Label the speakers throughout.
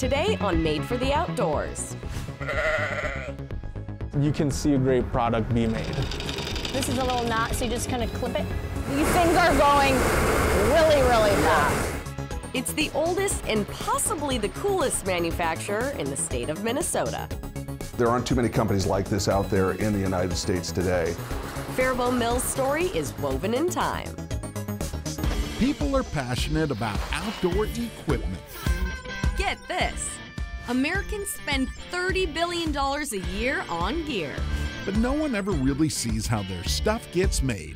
Speaker 1: Today on Made for the Outdoors.
Speaker 2: You can see a great product be made.
Speaker 3: This is a little knot, so you just kind of clip it. These things are going really, really fast.
Speaker 1: It's the oldest and possibly the coolest manufacturer in the state of Minnesota.
Speaker 4: There aren't too many companies like this out there in the United States today.
Speaker 1: Faribault Mill's story is woven in time.
Speaker 5: People are passionate about outdoor equipment.
Speaker 6: Get this, Americans spend $30 billion a year on gear.
Speaker 5: But no one ever really sees how their stuff gets made.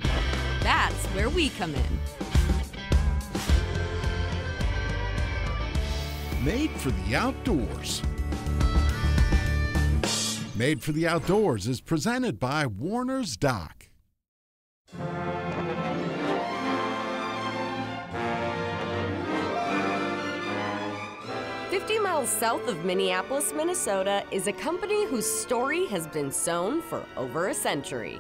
Speaker 6: That's where we come in.
Speaker 5: Made for the Outdoors. Made for the Outdoors is presented by Warner's Dock.
Speaker 1: 50 miles south of Minneapolis, Minnesota is a company whose story has been sown for over a century.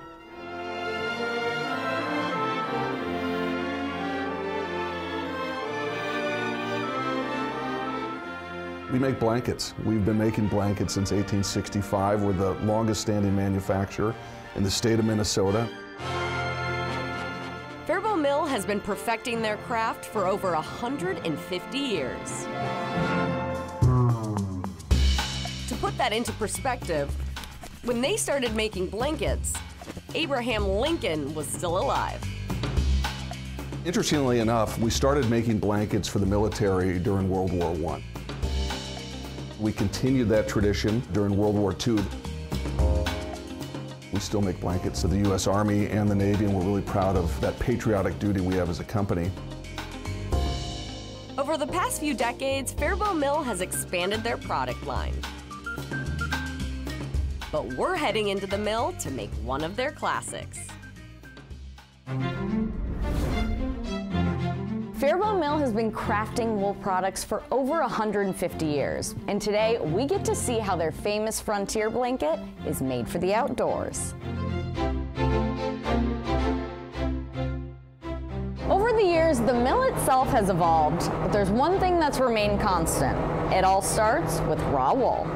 Speaker 4: We make blankets. We've been making blankets since 1865. We're the longest standing manufacturer in the state of Minnesota.
Speaker 1: Faribault Mill has been perfecting their craft for over 150 years. To put that into perspective, when they started making blankets, Abraham Lincoln was still alive.
Speaker 4: Interestingly enough, we started making blankets for the military during World War I. We continued that tradition during World War II. We still make blankets to the U.S. Army and the Navy, and we're really proud of that patriotic duty we have as a company.
Speaker 1: Over the past few decades, Faribault Mill has expanded their product line. But we're heading into the mill to make one of their classics.
Speaker 3: Faribault Mill has been crafting wool products for over 150 years, and today we get to see how their famous Frontier blanket is made for the outdoors. Over the years, the mill itself has evolved, but there's one thing that's remained constant. It all starts with raw wool.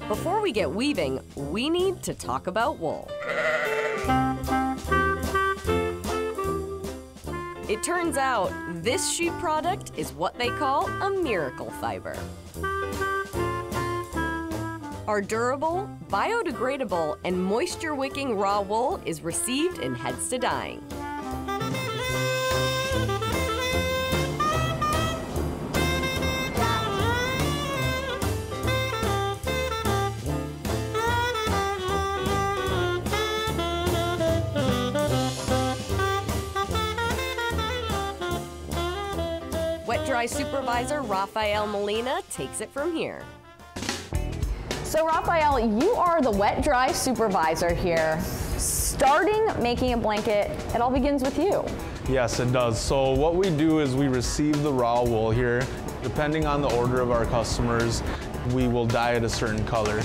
Speaker 1: Before we get weaving, we need to talk about wool. It turns out this sheep product is what they call a miracle fiber. Our durable, biodegradable, and moisture-wicking raw wool is received in heads to dyeing. Wet-dry supervisor Rafael Molina takes it from here.
Speaker 3: So Rafael, you are the wet-dry supervisor here. Starting making a blanket, it all begins with you.
Speaker 2: Yes, it does. So what we do is we receive the raw wool here. Depending on the order of our customers, we will dye it a certain color.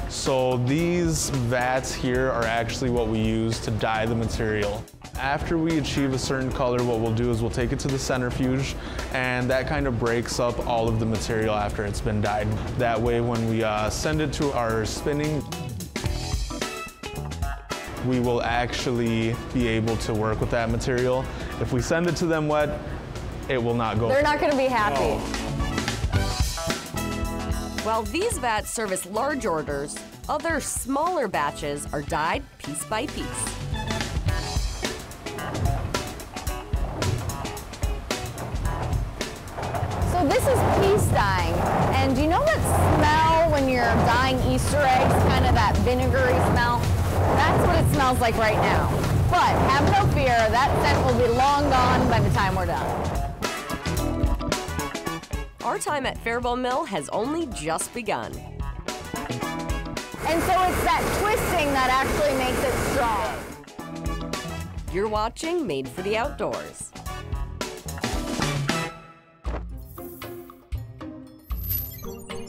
Speaker 2: So these vats here are actually what we use to dye the material. After we achieve a certain color, what we'll do is we'll take it to the centrifuge, and that kind of breaks up all of the material after it's been dyed. That way, when we send it to our spinning, we will actually be able to work with that material. If we send it to them wet, it will not go.
Speaker 3: They're not going to be happy.
Speaker 2: No.
Speaker 1: While these vats service large orders, other smaller batches are dyed piece by piece.
Speaker 3: So this is piece dyeing, and do you know that smell when you're dyeing Easter eggs, kind of that vinegary smell? That's what it smells like right now. But have no fear, that scent will be long gone by the time we're done.
Speaker 1: Our time at Faribault Mill has only just begun.
Speaker 3: And so it's that twisting that actually makes it strong.
Speaker 1: You're watching Made for the Outdoors.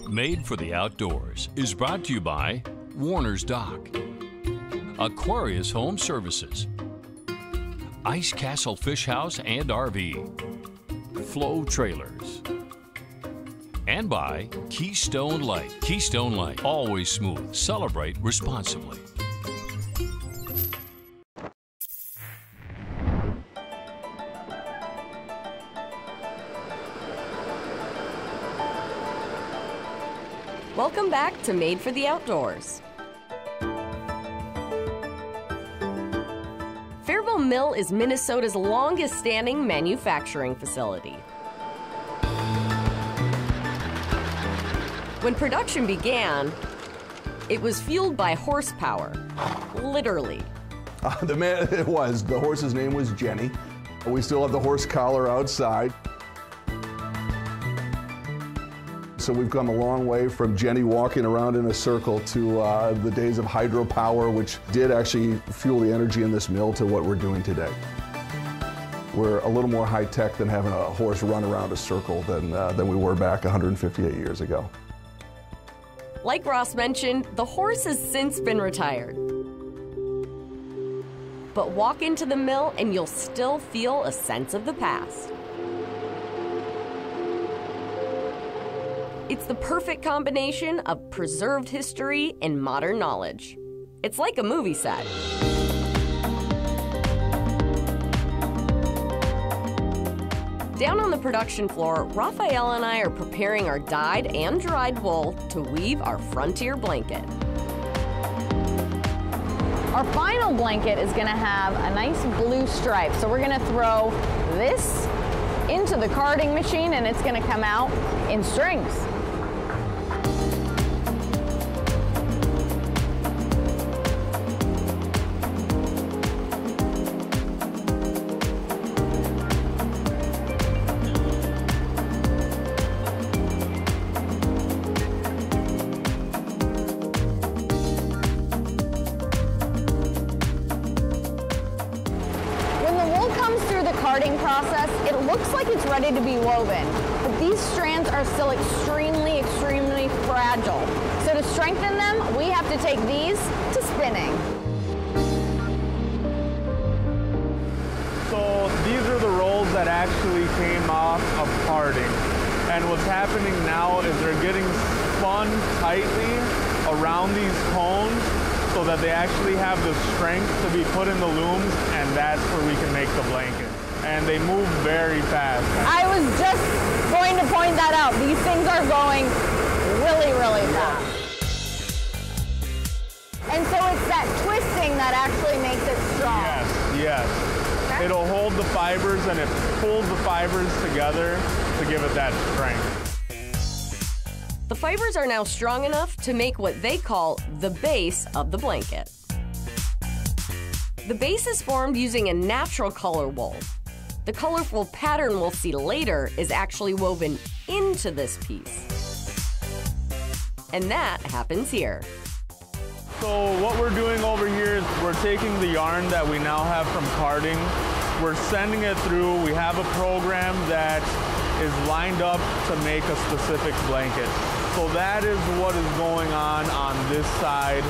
Speaker 7: Made for the Outdoors is brought to you by Warner's Dock, Aquarius Home Services, Ice Castle Fish House and RV, Flow Trailers, and by Keystone Light. Keystone Light, always smooth. Celebrate responsibly.
Speaker 1: Welcome back to Made for the Outdoors. Faribault Mill is Minnesota's longest-standing manufacturing facility. When production began, it was fueled by horsepower, literally.
Speaker 4: The horse's name was Jenny. We still have the horse collar outside. So we've come a long way from Jenny walking around in a circle to the days of hydropower, which did actually fuel the energy in this mill, to what we're doing today. We're a little more high-tech than having a horse run around a circle than we were back 158 years ago.
Speaker 1: Like Ross mentioned, the horse has since been retired. But walk into the mill and you'll still feel a sense of the past. It's the perfect combination of preserved history and modern knowledge. It's like a movie set. Down on the production floor, Raphael and I are preparing our dyed and dried wool to weave our frontier blanket.
Speaker 3: Our final blanket is gonna have a nice blue stripe. So we're gonna throw this into the carding machine and it's gonna come out in strings. Process, it looks like it's ready to be woven, but these strands are still extremely fragile. So to strengthen them, we have to take these to spinning.
Speaker 2: So these are the rolls that actually came off of carding. And what's happening now is they're getting spun tightly around these cones so that they actually have the strength to be put in the looms, and that's where we can make the blanket. And they move very fast.
Speaker 3: I was just going to point that out. These things are going really fast. And so it's that twisting that actually makes it strong.
Speaker 2: Yes. Okay. It'll hold the fibers and it pulls the fibers together to give it that strength.
Speaker 1: The fibers are now strong enough to make what they call the base of the blanket. The base is formed using a natural color wool. The colorful pattern we'll see later is actually woven into this piece. And that happens here.
Speaker 2: So what we're doing over here is we're taking the yarn that we now have from carding, we're sending it through. We have a program that is lined up to make a specific blanket. So that is what is going on this side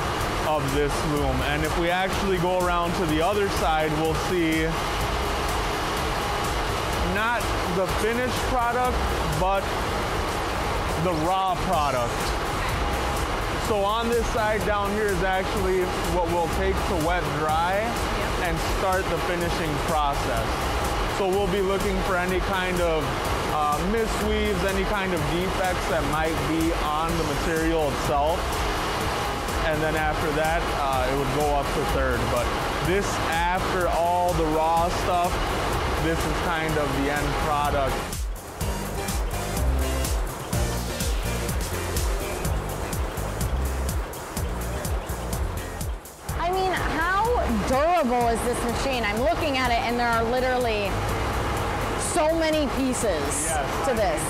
Speaker 2: of this loom. And if we actually go around to the other side, we'll see not the finished product, but the raw product. So on this side down here is actually what we'll take to wet dry and start the finishing process. So we'll be looking for any kind of misweaves, any kind of defects that might be on the material itself. And then after that, it would go up to third. But this, after all the raw stuff, this is kind of the end product.
Speaker 3: I mean, how durable is this machine? I'm looking at it and there are literally so many pieces to this.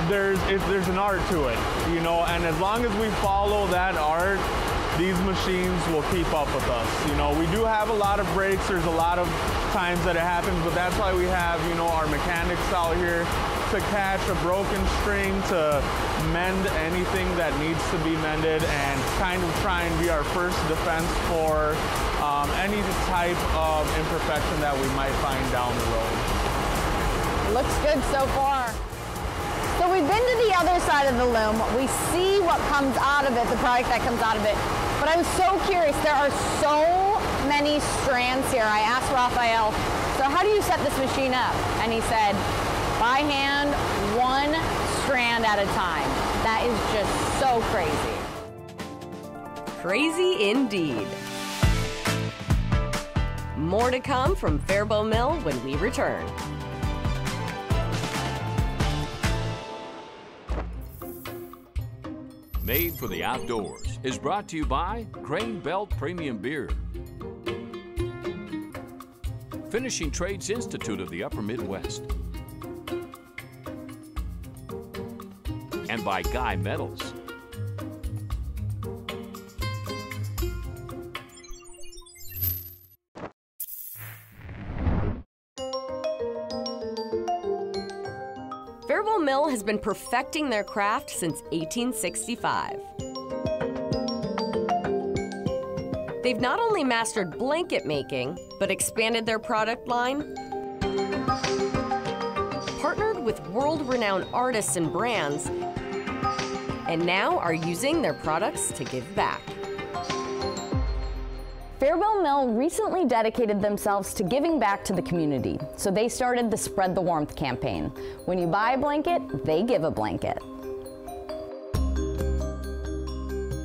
Speaker 2: There's an art to it, you know, and as long as we follow that art, these machines will keep up with us. You know, we do have a lot of breaks, there's a lot of times that it happens, but that's why we have, you know, our mechanics out here to catch a broken string, to mend anything that needs to be mended, and kind of try and be our first defense for any type of imperfection that we might find down the road.
Speaker 3: Looks good so far. So we've been to the other side of the loom. We see what comes out of it, the product that comes out of it. But I was so curious, there are so many strands here. I asked Raphael, so how do you set this machine up? And he said, by hand, one strand at a time. That is just so crazy.
Speaker 1: Crazy indeed. More to come from Faribault Mill when we return.
Speaker 7: Made for the Outdoors is brought to you by Grain Belt Premium Beer, Finishing Trades Institute of the Upper Midwest, and by Guy Metals.
Speaker 1: Faribault Mill has been perfecting their craft since 1865. They've not only mastered blanket making, but expanded their product line, partnered with world-renowned artists and brands, and now are using their products to give back.
Speaker 3: Faribault Mill recently dedicated themselves to giving back to the community, so they started the Spread the Warmth campaign. When you buy a blanket, they give a blanket.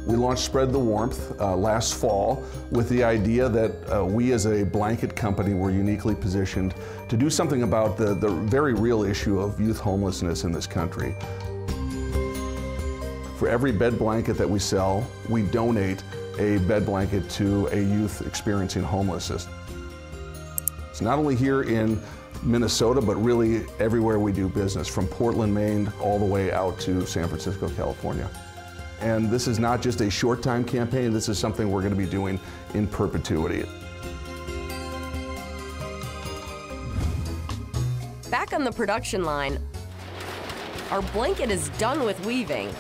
Speaker 4: We launched Spread the Warmth last fall with the idea that we as a blanket company were uniquely positioned to do something about the very real issue of youth homelessness in this country. For every bed blanket that we sell, we donate a bed blanket to a youth experiencing homelessness. It's not only here in Minnesota, but really everywhere we do business, from Portland, Maine, all the way out to San Francisco, California. And this is not just a short-time campaign, this is something we're going to be doing in perpetuity.
Speaker 1: Back on the production line, our blanket is done with weaving.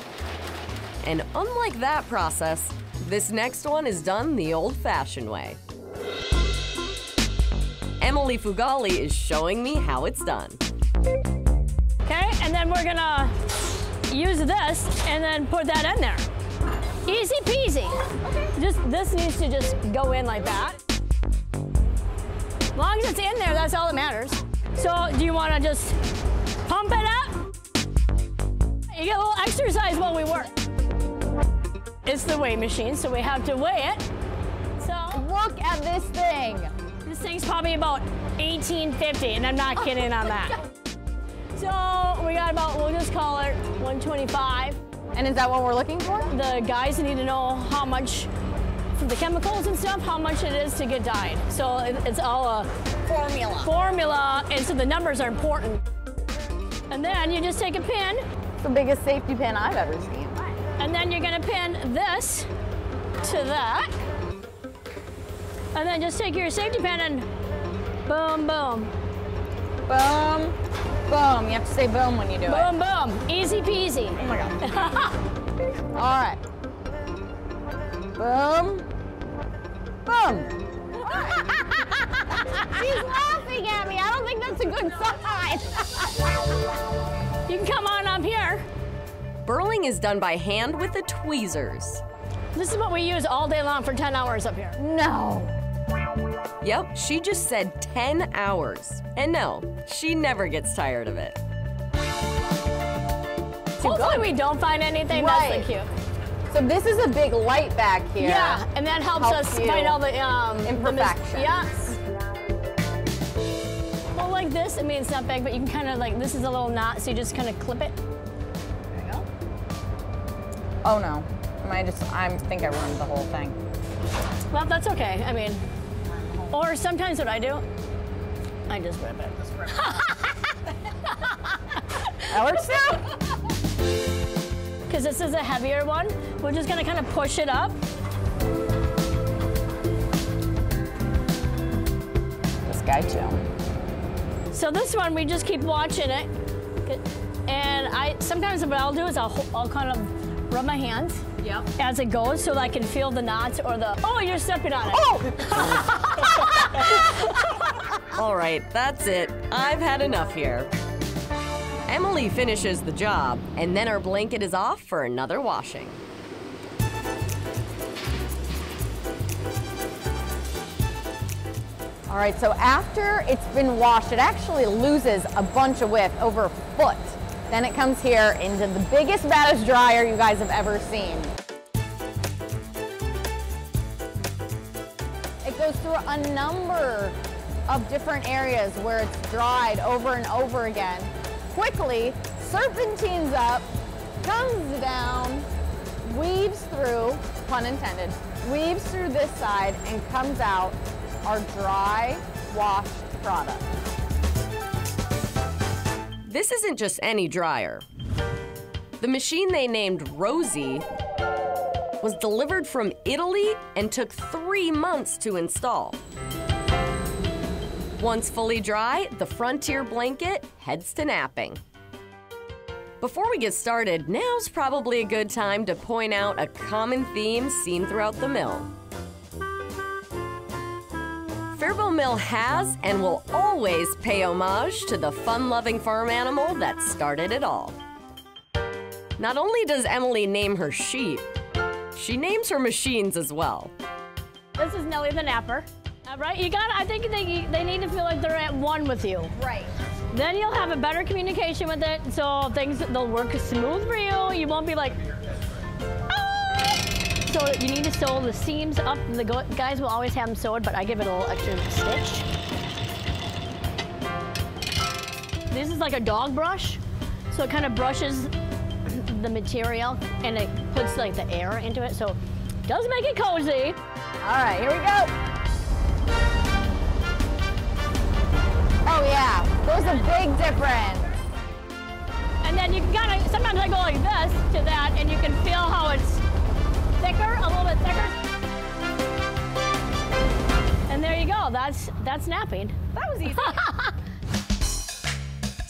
Speaker 1: And unlike that process, this next one is done the old-fashioned way. Emily Fugali is showing me how it's done.
Speaker 8: Okay, and then we're gonna use this and then put that in there. Easy peasy. Okay. This needs to just go in like that. As long as it's in there, that's all that matters. So do you wanna just pump it up? You get a little exercise while we work. It's the weigh machine, so we have to weigh it. So
Speaker 3: Look at this thing.
Speaker 8: this thing's probably about 1850, and I'm not kidding on that. So we got about, we'll just call it 125.
Speaker 3: And is that what we're looking for?
Speaker 8: The guys need to know how much, for the chemicals and stuff, how much it is to get dyed. So it's all a formula, and so the numbers are important. And then you just take a pin.
Speaker 3: It's the biggest safety pin I've ever seen.
Speaker 8: And then you're gonna pin this to that. And then just take your safety pin and boom, boom.
Speaker 3: Boom, boom. You have to say boom when you do it.
Speaker 8: Boom, boom. Easy peasy.
Speaker 3: Oh my God. All right. Boom, boom. She's laughing at me. I don't think that's a good sign.
Speaker 8: You can come on up here.
Speaker 1: Burling is done by hand with the tweezers.
Speaker 8: This is what we use all day long for 10 hours up here.
Speaker 3: No.
Speaker 1: Yep, she just said 10 hours. And no, she never gets tired of it.
Speaker 8: Hopefully we don't find anything.
Speaker 3: Right.
Speaker 8: That's cute.
Speaker 3: So this is a big light back here.
Speaker 8: Yeah, and that helps us
Speaker 3: you.
Speaker 8: find all the
Speaker 3: Imperfections.
Speaker 8: Yes. Well, like this, I mean, it's not big, but you can kind of like, this is a little knot, so you just kind of clip it.
Speaker 3: There you go. Oh no. I think I ruined the whole thing.
Speaker 8: Well, that's okay. I mean, or sometimes what I do, I just rip it.
Speaker 3: That works too.
Speaker 8: Because this is a heavier one, we're just gonna kind of push it up.
Speaker 3: guy too.
Speaker 8: So this one, we just keep watching it. And sometimes what I'll do is I'll kind of rub my hands as it goes so that I can feel the knots or the, oh, you're stepping on it.
Speaker 3: Oh!
Speaker 1: All right, that's it. I've had enough here. Emily finishes the job, and then our blanket is off for another washing.
Speaker 3: All right, so after it's been washed, it actually loses a bunch of width, over a foot. Then it comes here into the biggest, baddest dryer you guys have ever seen. It goes through a number of different areas where it's dried over and over again. Quickly, serpentines up, comes down, weaves through, pun intended, weaves through this side and comes out our dry washed product.
Speaker 1: This isn't just any dryer. The machine they named Rosie was delivered from Italy and took 3 months to install. Once fully dry, the Frontier blanket heads to napping. Before we get started, now's probably a good time to point out a common theme seen throughout the mill. Faribault Mill has and will always pay homage to the fun-loving farm animal that started it all. Not only does Emily name her sheep, she names her machines as well.
Speaker 8: This is Nellie the napper. Right? I think they need to feel like they're at one with you.
Speaker 3: Right.
Speaker 8: Then you'll have a better communication with it, so they'll work smooth for you. You won't be like, so you need to sew the seams up. The guys will always have them sewed, but I give it a little extra stitch. This is like a dog brush, so it kind of brushes the material and it puts like the air into it, so it does make it cozy.
Speaker 3: All right, here we go. Oh yeah, there's a big difference.
Speaker 8: And then you gotta, sometimes I go like this to that, and you can feel how it's thicker, a little bit thicker. And there you go, that's napping.
Speaker 3: That was easy.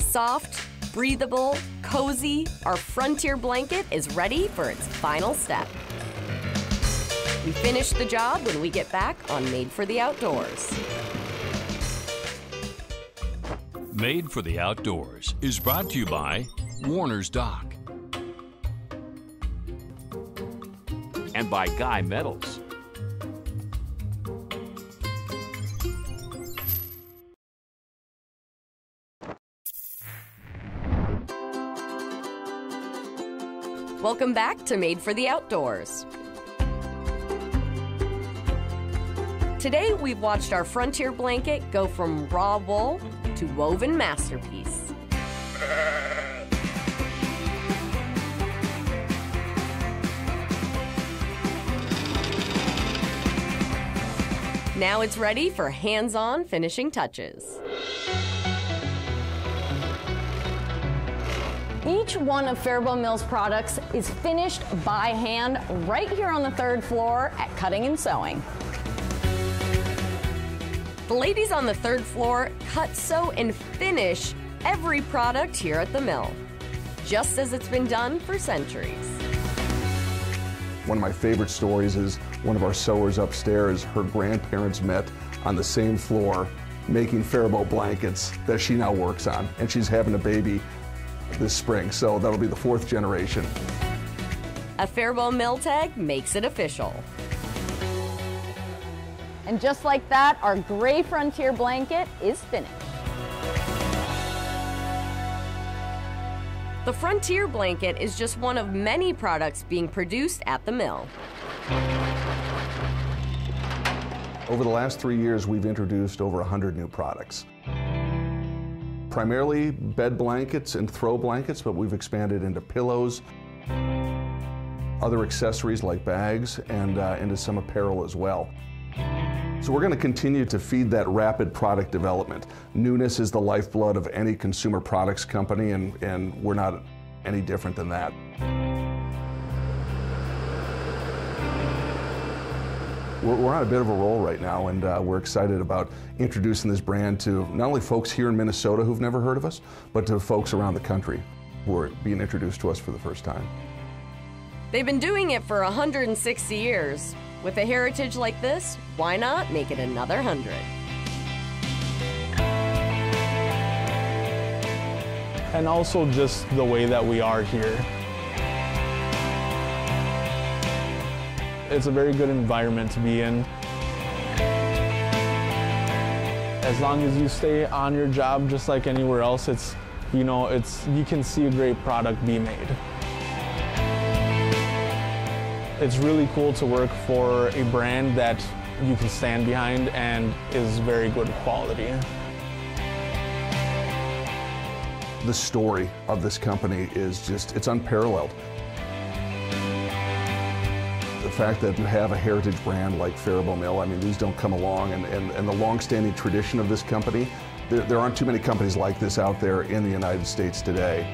Speaker 1: Soft, breathable, cozy, our Frontier blanket is ready for its final step. We finish the job when we get back on Made for the Outdoors.
Speaker 7: Made for the Outdoors is brought to you by Warner's Dock and by Guy Metals.
Speaker 1: Welcome back to Made for the Outdoors. Today, we've watched our Frontier blanket go from raw wool to woven masterpiece. Now it's ready for hands-on finishing touches.
Speaker 3: Each one of Faribault Mill's products is finished by hand right here on the 3rd floor at Cutting and Sewing.
Speaker 1: The ladies on the 3rd floor cut, sew, and finish every product here at the mill, just as it's been done for centuries.
Speaker 4: One of my favorite stories is one of our sewers upstairs. Her grandparents met on the same floor making Faribault blankets that she now works on, and she's having a baby this spring, so that'll be the 4th generation.
Speaker 1: A Faribault Mill tag makes it official.
Speaker 3: And just like that, our gray Frontier blanket is finished.
Speaker 1: The Frontier blanket is just one of many products being produced at the mill.
Speaker 4: Over the last 3 years, we've introduced over 100 new products. Primarily bed blankets and throw blankets, but we've expanded into pillows, other accessories like bags, and into some apparel as well. So we're going to continue to feed that rapid product development. Newness is the lifeblood of any consumer products company, and we're not any different than that. We're on a bit of a roll right now, and we're excited about introducing this brand to not only folks here in Minnesota who've never heard of us, but to folks around the country who are being introduced to us for the first time.
Speaker 1: They've been doing it for 160 years. With a heritage like this, why not make it another 100?
Speaker 2: And also just the way that we are here. It's a very good environment to be in. As long as you stay on your job just like anywhere else, you can see a great product be made. It's really cool to work for a brand that you can stand behind and is very good quality.
Speaker 4: The story of this company is it's unparalleled. The fact that you have a heritage brand like Faribault Mill, I mean, these don't come along, and the long-standing tradition of this company, there aren't too many companies like this out there in the United States today.